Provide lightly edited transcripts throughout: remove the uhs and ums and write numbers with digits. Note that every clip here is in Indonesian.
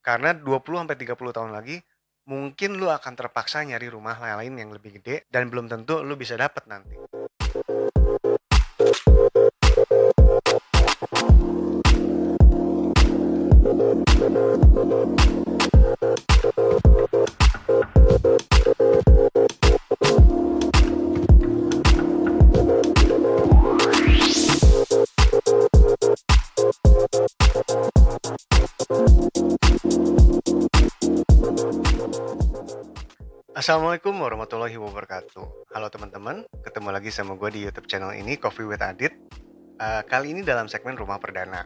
Karena 20 sampai 30 tahun lagi, mungkin lu akan terpaksa nyari rumah lain yang lebih gede dan belum tentu lu bisa dapet nanti. Assalamualaikum warahmatullahi wabarakatuh. Halo teman-teman, ketemu lagi sama gue di YouTube channel ini, Coffee with Adit. Kali ini dalam segmen Rumah Perdana.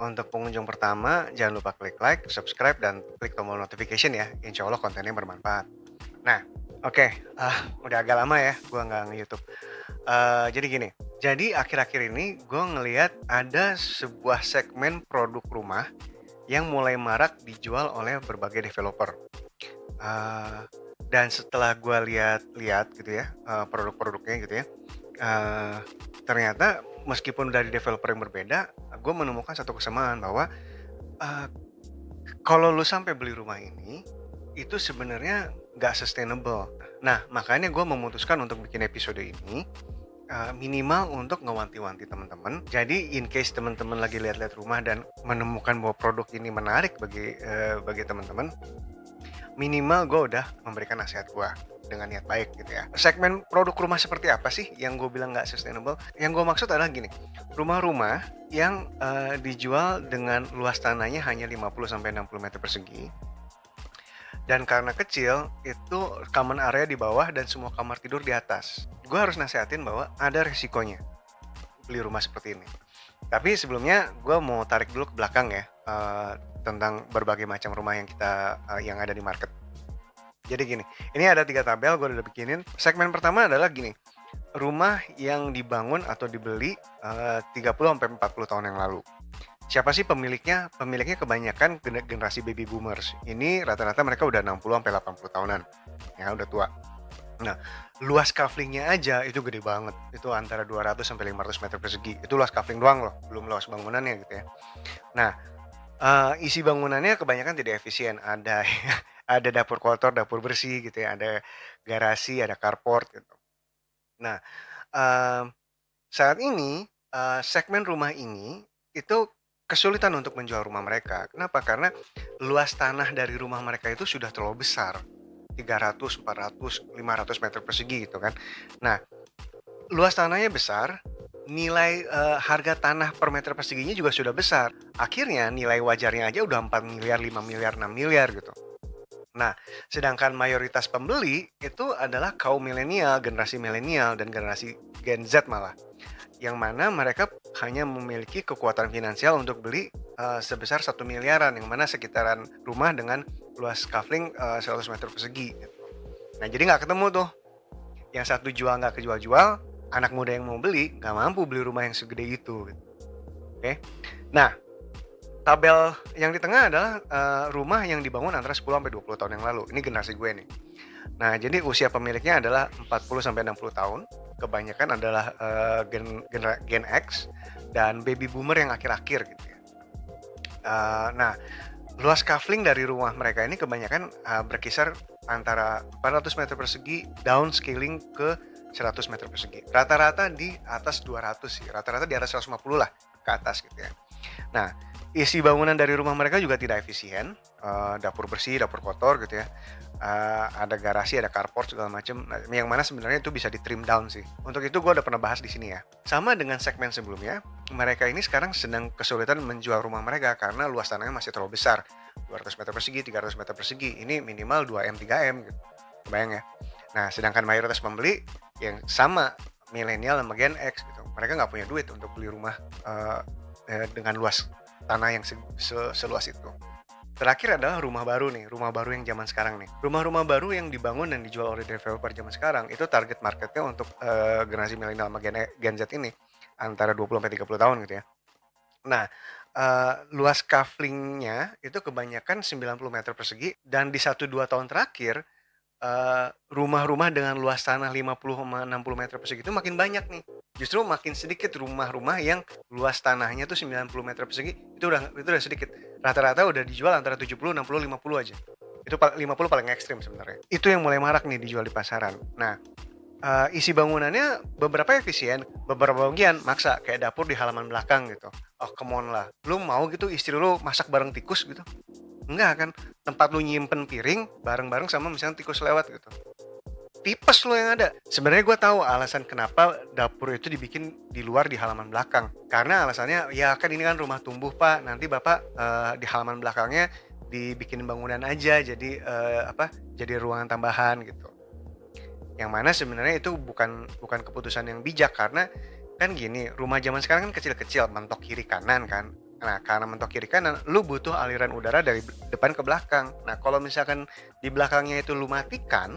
Untuk pengunjung pertama, jangan lupa klik like, subscribe, dan klik tombol notification ya. Insya Allah kontennya bermanfaat. Nah, oke, udah agak lama ya gue nggak nge-YouTube. Jadi gini, jadi akhir-akhir ini gue ngeliat ada sebuah segmen produk rumah yang mulai marak dijual oleh berbagai developer. Dan setelah gue lihat-lihat gitu ya, produk-produknya gitu ya, ternyata meskipun dari developer yang berbeda, gue menemukan satu kesamaan bahwa kalau lu sampai beli rumah ini, itu sebenarnya nggak sustainable. Nah, makanya gue memutuskan untuk bikin episode ini, minimal untuk ngewanti-wanti teman-teman. Jadi in case teman-teman lagi lihat-lihat rumah dan menemukan bahwa produk ini menarik bagi teman-teman, minimal gue udah memberikan nasihat gue dengan niat baik gitu ya. Segmen produk rumah seperti apa sih yang gue bilang nggak sustainable? Yang gue maksud adalah gini, rumah-rumah yang dijual dengan luas tanahnya hanya 50-60 meter persegi. Dan karena kecil, itu common area di bawah dan semua kamar tidur di atas. Gue harus nasihatin bahwa ada resikonya beli rumah seperti ini. Tapi sebelumnya gue mau tarik dulu ke belakang ya, tentang berbagai macam rumah yang ada di market. Jadi gini, ini ada 3 tabel gue udah bikinin. Segmen pertama adalah gini, rumah yang dibangun atau dibeli 30-40 tahun yang lalu. Siapa sih pemiliknya? Pemiliknya kebanyakan generasi baby boomers. Ini rata-rata mereka udah 60-80 tahunan, ya udah tua. Nah, luas kaflingnya aja itu gede banget. Itu antara 200-500 meter persegi. Itu luas kafling doang loh, belum luas bangunannya gitu ya. Nah, isi bangunannya kebanyakan tidak efisien. Ada dapur kotor, dapur bersih gitu ya, ada garasi, ada carport gitu. Nah, saat ini segmen rumah ini itu kesulitan untuk menjual rumah mereka. Kenapa? Karena luas tanah dari rumah mereka itu sudah terlalu besar. 300, 400, 500 meter persegi gitu kan. Nah, luas tanahnya besar, nilai harga tanah per meter perseginya juga sudah besar. Akhirnya nilai wajarnya aja udah 4 miliar, 5 miliar, 6 miliar gitu. Nah, sedangkan mayoritas pembeli itu adalah kaum milenial, generasi milenial, dan generasi Gen Z malah. Yang mana mereka hanya memiliki kekuatan finansial untuk beli sebesar 1 miliaran, yang mana sekitaran rumah dengan luas kafling 100 meter persegi. Gitu. Nah, jadi nggak ketemu tuh. Yang satu jual nggak kejual-jual, anak muda yang mau beli nggak mampu beli rumah yang segede itu. Gitu. Oke, nah tabel yang di tengah adalah rumah yang dibangun antara 10-20 tahun yang lalu. Ini generasi gue nih. Nah, jadi usia pemiliknya adalah 40-60 tahun. Kebanyakan adalah Gen X dan baby boomer yang akhir-akhir gitu ya. Nah, luas kafling dari rumah mereka ini kebanyakan berkisar antara 400 meter persegi downscaling ke 100 meter persegi. Rata-rata di atas 200 sih. Rata-rata di atas 150 lah ke atas gitu ya. Nah, isi bangunan dari rumah mereka juga tidak efisien, dapur bersih, dapur kotor gitu ya, ada garasi, ada carport segala macam. Nah, yang mana sebenarnya itu bisa di trim down sih. Untuk itu gue udah pernah bahas di sini ya. Sama dengan segmen sebelumnya, mereka ini sekarang sedang kesulitan menjual rumah mereka karena luas tanahnya masih terlalu besar, 200 meter persegi, 300 meter persegi. Ini minimal 2M, 3M gitu. Kebayang ya. Nah, sedangkan mayoritas pembeli yang sama milenial sama Gen X gitu, mereka nggak punya duit untuk beli rumah dengan luas tanah yang seluas itu. Terakhir adalah rumah baru nih, rumah baru yang zaman sekarang nih. Rumah-rumah baru yang dibangun dan dijual oleh developer zaman sekarang, itu target marketnya untuk generasi milenial sama Gen Z ini, antara 20-30 tahun gitu ya. Nah, luas kaflingnya itu kebanyakan 90 meter persegi, dan di 1-2 tahun terakhir, rumah-rumah dengan luas tanah 50 sama 60 meter persegi itu makin banyak nih. Justru makin sedikit rumah-rumah yang luas tanahnya tuh 90 meter persegi, itu udah sedikit. Rata-rata udah dijual antara 70, 60, 50 aja. Itu 50 paling ekstrim sebenarnya. Itu yang mulai marak nih dijual di pasaran. Nah, isi bangunannya beberapa efisien, beberapa bagian maksa, kayak dapur di halaman belakang gitu. Oh, come on lah. Lu mau gitu istri lu masak bareng tikus gitu? Enggak kan? Tempat lu nyimpen piring bareng-bareng sama misalnya tikus lewat gitu. Tipes lo yang ada. Sebenarnya gue tahu alasan kenapa dapur itu dibikin di luar di halaman belakang. Karena alasannya, ya kan ini kan rumah tumbuh pak. Nanti bapak di halaman belakangnya dibikin bangunan aja, jadi jadi ruangan tambahan gitu. Yang mana sebenarnya itu bukan keputusan yang bijak, karena kan gini, rumah zaman sekarang kan kecil-kecil, mentok kiri kanan kan. Nah, karena mentok kiri kanan, lu butuh aliran udara dari depan ke belakang. Nah, kalau misalkan di belakangnya itu lu matikan,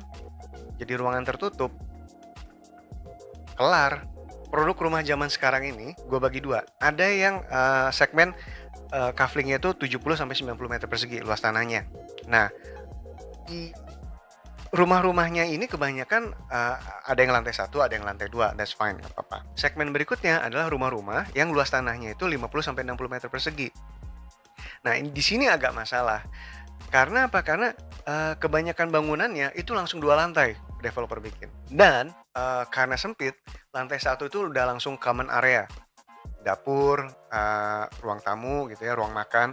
jadi ruangan tertutup, kelar. Produk rumah zaman sekarang ini gue bagi dua. Ada yang segmen kaflingnya itu 70-90 meter persegi luas tanahnya. Nah, di rumah-rumahnya ini kebanyakan ada yang lantai 1, ada yang lantai 2, that's fine, gak apa-apa. Segmen berikutnya adalah rumah-rumah yang luas tanahnya itu 50-60 meter persegi. Nah, di sini agak masalah. Karena apa? Karena kebanyakan bangunannya itu langsung 2 lantai developer bikin. Dan karena sempit, lantai 1 itu udah langsung common area. Dapur, ruang tamu gitu ya, ruang makan.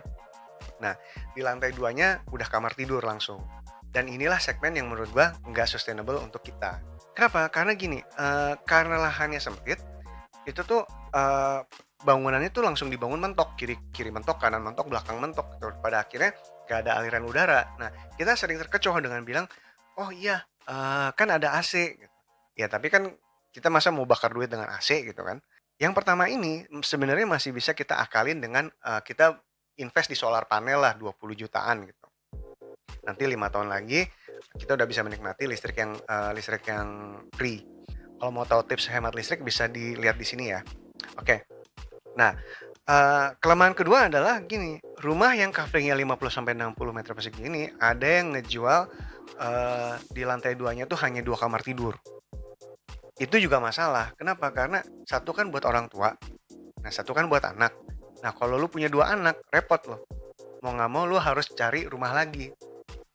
Nah, di lantai 2-nya udah kamar tidur langsung. Dan inilah segmen yang menurut gua nggak sustainable untuk kita. Kenapa? Karena gini, karena lahannya sempit, itu tuh bangunannya tuh langsung dibangun mentok, kiri mentok, kanan mentok, belakang mentok. Pada akhirnya gak ada aliran udara. Nah, kita sering terkecoh dengan bilang, oh iya, kan ada AC. Ya, tapi kan kita masa mau bakar duit dengan AC gitu kan. Yang pertama ini sebenarnya masih bisa kita akalin dengan kita invest di solar panel lah 20 jutaan gitu. Nanti 5 tahun lagi kita udah bisa menikmati listrik yang free. Kalau mau tahu tips hemat listrik bisa dilihat di sini ya. Oke. Nah, kelemahan kedua adalah gini, rumah yang kaflingnya 50-60 meter persegi ini ada yang ngejual di lantai 2-nya tuh hanya 2 kamar tidur. Itu juga masalah. Kenapa? Karena satu kan buat orang tua, nah satu kan buat anak. Nah, kalau lu punya 2 anak, repot loh. Mau nggak mau lu harus cari rumah lagi.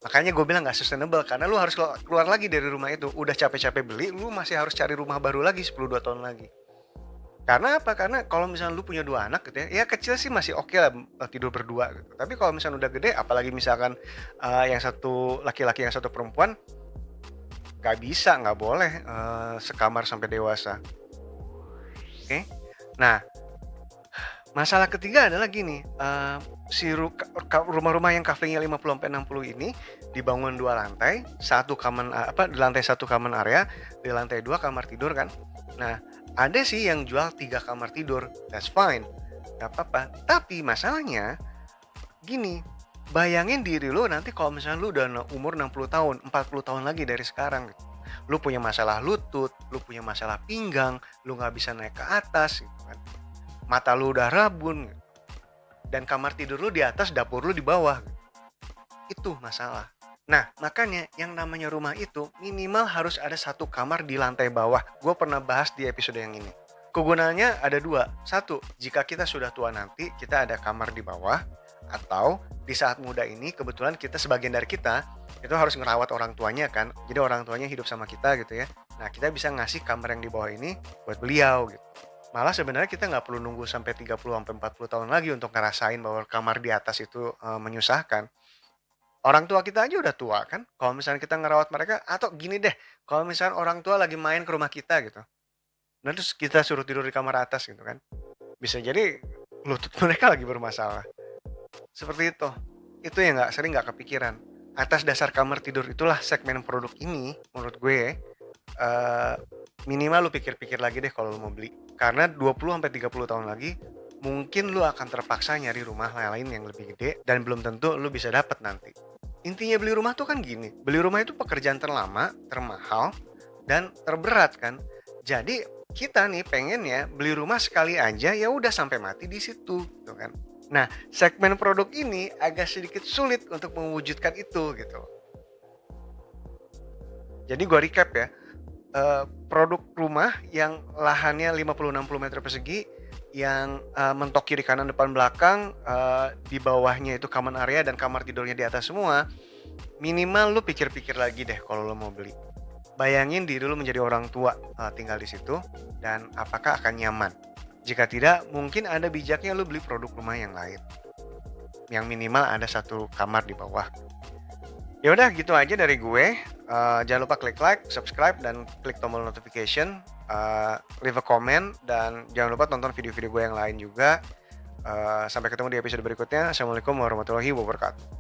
Makanya gue bilang nggak sustainable, karena lu harus keluar lagi dari rumah itu. Udah capek-capek beli, lu masih harus cari rumah baru lagi 10-2 tahun lagi. Karena apa? Karena kalau misalnya lu punya 2 anak gitu ya kecil sih masih oke lah tidur berdua gitu. Tapi kalau misalnya udah gede, apalagi misalkan yang satu laki-laki yang satu perempuan, nggak boleh sekamar sampai dewasa. Oke? Nah, masalah ketiga adalah gini, si rumah-rumah yang kaflingnya 50-60 ini dibangun 2 lantai, di lantai 1 common area, di lantai 2 kamar tidur kan. Nah, ada sih yang jual 3 kamar tidur, that's fine, gak apa-apa. Tapi masalahnya gini, bayangin diri lu nanti kalau misalnya lu udah umur 60 tahun, 40 tahun lagi dari sekarang gitu. Lu punya masalah lutut, lu punya masalah pinggang, lu gak bisa naik ke atas gitu kan. Mata lu udah rabun gitu. Dan kamar tidur lu di atas, dapur lu di bawah gitu. Itu masalah. Nah, makanya yang namanya rumah itu minimal harus ada 1 kamar di lantai bawah. Gue pernah bahas di episode yang ini. Kegunaannya ada 2. 1, jika kita sudah tua nanti, kita ada kamar di bawah. Atau di saat muda ini, kebetulan sebagian dari kita, itu harus ngerawat orang tuanya kan. Jadi orang tuanya hidup sama kita gitu ya. Nah, kita bisa ngasih kamar yang di bawah ini buat beliau gitu. Malah sebenarnya kita nggak perlu nunggu sampai 30-40 tahun lagi untuk ngerasain bahwa kamar di atas itu menyusahkan. Orang tua kita aja udah tua kan, kalau misalnya kita ngerawat mereka, atau gini deh, kalau misalnya orang tua lagi main ke rumah kita gitu, nah terus kita suruh tidur di kamar atas gitu kan, bisa jadi lutut mereka lagi bermasalah. Seperti itu yang sering nggak kepikiran. Atas dasar kamar tidur itulah segmen produk ini, menurut gue, minimal lu pikir-pikir lagi deh kalau lu mau beli. Karena 20-30 tahun lagi, mungkin lu akan terpaksa nyari rumah lain yang lebih gede, dan belum tentu lu bisa dapet nanti. Intinya beli rumah tuh kan gini, beli rumah itu pekerjaan terlama, termahal, dan terberat kan. Jadi kita nih pengennya beli rumah sekali aja ya udah sampai mati di situ gitu kan. Nah, segmen produk ini agak sedikit sulit untuk mewujudkan itu gitu. Jadi gue recap ya, produk rumah yang lahannya 50-60 meter persegi, yang mentok kiri kanan depan belakang, di bawahnya itu common area dan kamar tidurnya di atas semua, minimal lu pikir-pikir lagi deh kalau lu mau beli. Bayangin diri lu menjadi orang tua tinggal di situ, dan apakah akan nyaman? Jika tidak, mungkin ada bijaknya lu beli produk rumah yang lain, yang minimal ada satu kamar di bawah. Ya udah gitu aja dari gue. Jangan lupa klik like, subscribe, dan klik tombol notification. Leave a comment, dan jangan lupa tonton video-video gue yang lain juga. Sampai ketemu di episode berikutnya. Assalamualaikum warahmatullahi wabarakatuh.